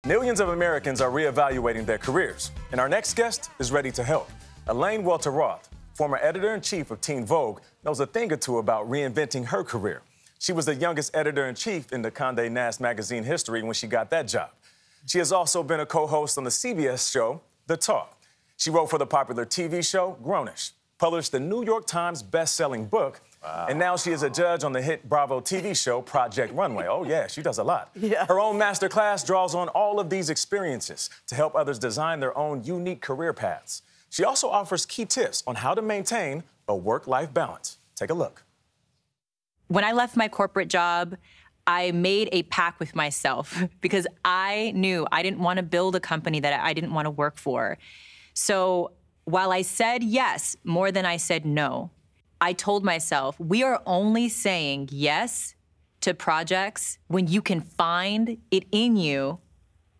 Millions of Americans are reevaluating their careers, and our next guest is ready to help. Elaine Welteroth, former editor-in-chief of Teen Vogue, knows a thing or two about reinventing her career. She was the youngest editor-in-chief in the Condé Nast magazine history when she got that job. She has also been a co-host on the CBS show, The Talk. She wrote for the popular TV show, Grownish, published the New York Times best-selling book, and now she is a judge on the hit Bravo TV show, Project Runway. Oh, yeah, she does a lot. Yeah. Her own masterclass draws on all of these experiences to help others design their own unique career paths. She also offers key tips on how to maintain a work-life balance. Take a look. When I left my corporate job, I made a pact with myself because I knew I didn't want to build a company that I didn't want to work for. So while I said yes more than I said no, I told myself, we are only saying yes to projects when you can find it in you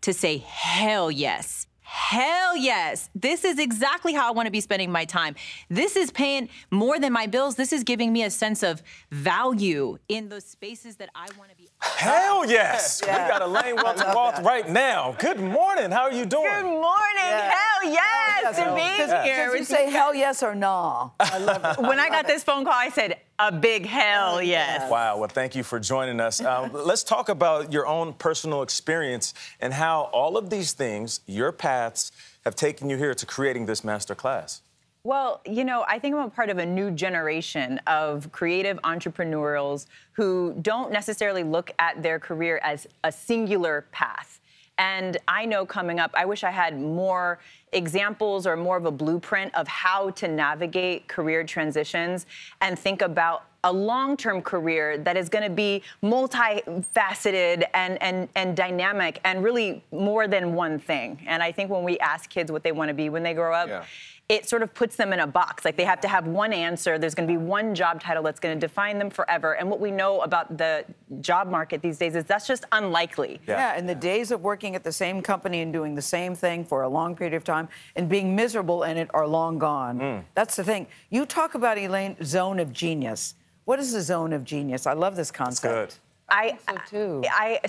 to say, hell yes. Hell yes. This is exactly how I want to be spending my time. This is paying more than my bills. This is giving me a sense of value in those spaces that I want to be. Hell yes. Yeah. We got Elaine Welteroth right now. Good morning. How are you doing? Good morning. Yeah. Hell yes to be here. Did you say hell yes or nah? I love it. When I got this phone call, I said, a big hell yes. Wow, well, thank you for joining us. Let's talk about your own personal experience and how all of these things, your paths, have taken you here to creating this masterclass. Well, you know, I think I'm a part of a new generation of creative entrepreneurs who don't necessarily look at their career as a singular path. And I know coming up, I wish I had more examples or more of a blueprint of how to navigate career transitions and think about a long-term career that is going to be multifaceted and dynamic and really more than one thing. And I think when we ask kids what they want to be when they grow up, it sort of puts them in a box. Like they have to have one answer. There's going to be one job title that's going to define them forever. And what we know about the job market these days is that's just unlikely. Yeah, and the days of working at the same company and doing the same thing for a long period of time and being miserable in it are long gone. That's the thing. You talk about, Elaine, zone of genius. What is the zone of genius? I love this concept. Good.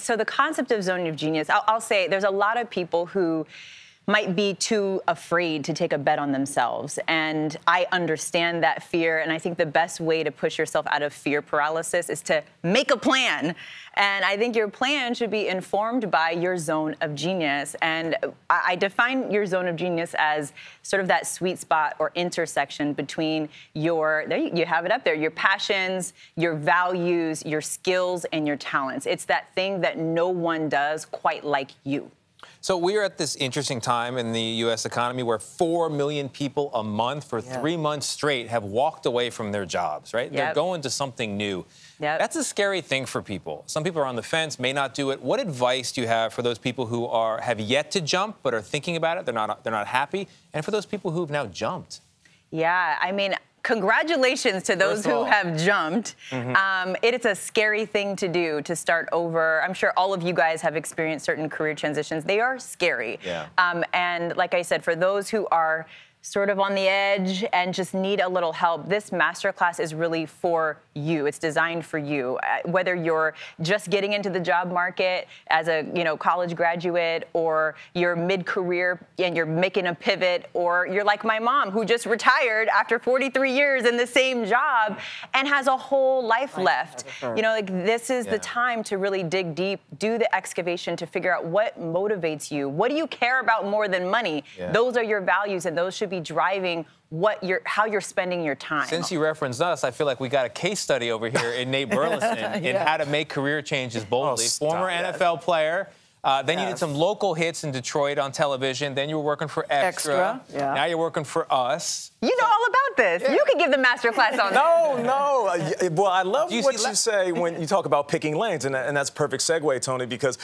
So the concept of zone of genius, I'll say there's a lot of people who might be too afraid to take a bet on themselves. And I understand that fear. And I think the best way to push yourself out of fear paralysis is to make a plan. And I think your plan should be informed by your zone of genius. And I define your zone of genius as sort of that sweet spot or intersection between your, there you have it up there, your passions, your values, your skills, and your talents. It's that thing that no one does quite like you. So we're at this interesting time in the U.S. economy where 4 million people a month for 3 months straight have walked away from their jobs, right? They're going to something new. That's a scary thing for people. Some people are on the fence, may not do it. What advice do you have for those people who have yet to jump but are thinking about it, they're not happy, and for those people who've now jumped? Yeah, I mean, congratulations to those who have jumped. It is a scary thing to do, to start over. I'm sure all of you guys have experienced certain career transitions. They are scary. And like I said, for those who are sort of on the edge and just need a little help, this masterclass is really for you. It's designed for you. Whether you're just getting into the job market as a college graduate, or you're mid-career and you're making a pivot, or you're like my mom who just retired after 43 years in the same job and has a whole life left. Like this is the time to really dig deep, do the excavation to figure out what motivates you. What do you care about more than money? Those are your values, and those should be driving how you're spending your time. Since you referenced us, I feel like we got a case study over here in Nate Burleson in how to make career changes boldly. Former NFL player. Then you did some local hits in Detroit on television. Then you were working for Extra. Now you're working for us. You know all about this. You could give the master class on No. Well, I love what you say when you talk about picking lanes, and that's a perfect segue, Tony, because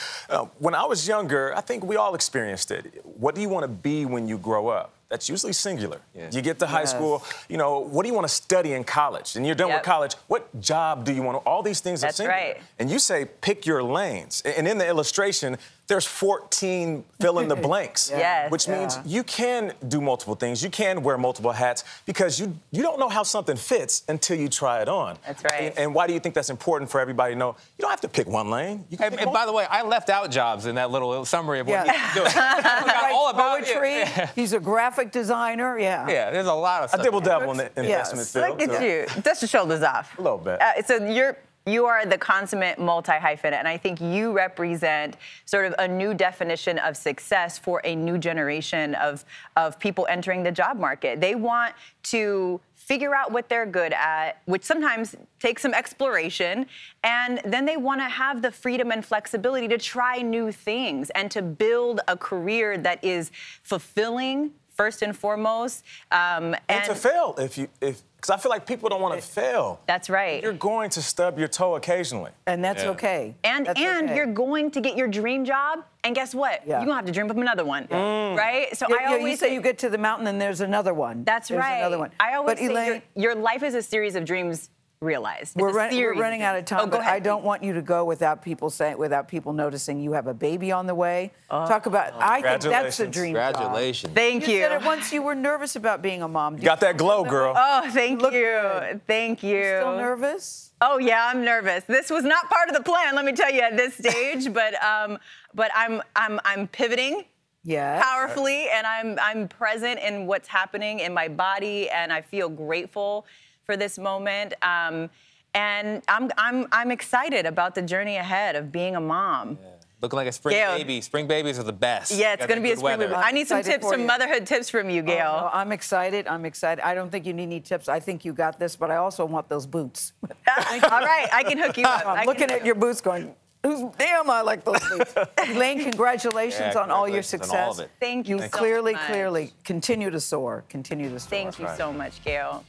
when I was younger, I think we all experienced it. What do you want to be when you grow up? That's usually singular. You get to high school, what do you want to study in college? And you're done with college, what job do you want to, all these things are singular. And you say, pick your lanes. And in the illustration, there's 14 fill in the blanks. Yes. Which means you can do multiple things. You can wear multiple hats because you don't know how something fits until you try it on. That's right. And why do you think that's important for everybody to know? You don't have to pick one lane. You can and by the way, I left out jobs in that little summary of what he's doing. I all about poetry. He's a graphic designer. Yeah. Yeah, there's a lot of stuff. I dibble-dabble in the investment field. Look at you. Dust your shoulders off. A little bit. So you are the consummate multi-hyphenate, and I think you represent sort of a new definition of success for a new generation of people entering the job market. They want to figure out what they're good at, which sometimes takes some exploration, and then they want to have the freedom and flexibility to try new things and to build a career that is fulfilling, first and foremost. And to fail, because I feel like people don't want to fail. That's right. You're going to stub your toe occasionally. And that's okay. And you're going to get your dream job, and guess what? You're going to have to dream up another one, right? So I always say you get to the mountain and there's another one. That's right. There's another one. I always say Elaine, your life is a series of dreams realized. We're running out of time, but go ahead, I don't want you to go without people noticing you have a baby on the way. Talk about, I think that's a dream job. Congratulations. Thank you. You said it once you were nervous about being a mom. Got that glow, girl. Oh, thank you. Good. Thank you. Still nervous? Oh yeah, I'm nervous. This was not part of the plan, let me tell you, at this stage. but I'm pivoting. Yeah. Powerfully, and I'm present in what's happening in my body, and I feel grateful for this moment. And I'm excited about the journey ahead of being a mom. Yeah. Looking like a spring baby. Spring babies are the best. Yeah, it's going to be a spring baby. I need some tips, some motherhood tips from you, Gayle. Oh, no, I'm excited. I don't think you need any tips. I think you got this, but I also want those boots. All right, I can hook you up. I'm looking at your boots going, damn, I like those boots. Elaine, congratulations on all your success. On all of it. Thank you so clearly, much. clearly continue to soar. Continue to soar. Thank you so much, Gayle.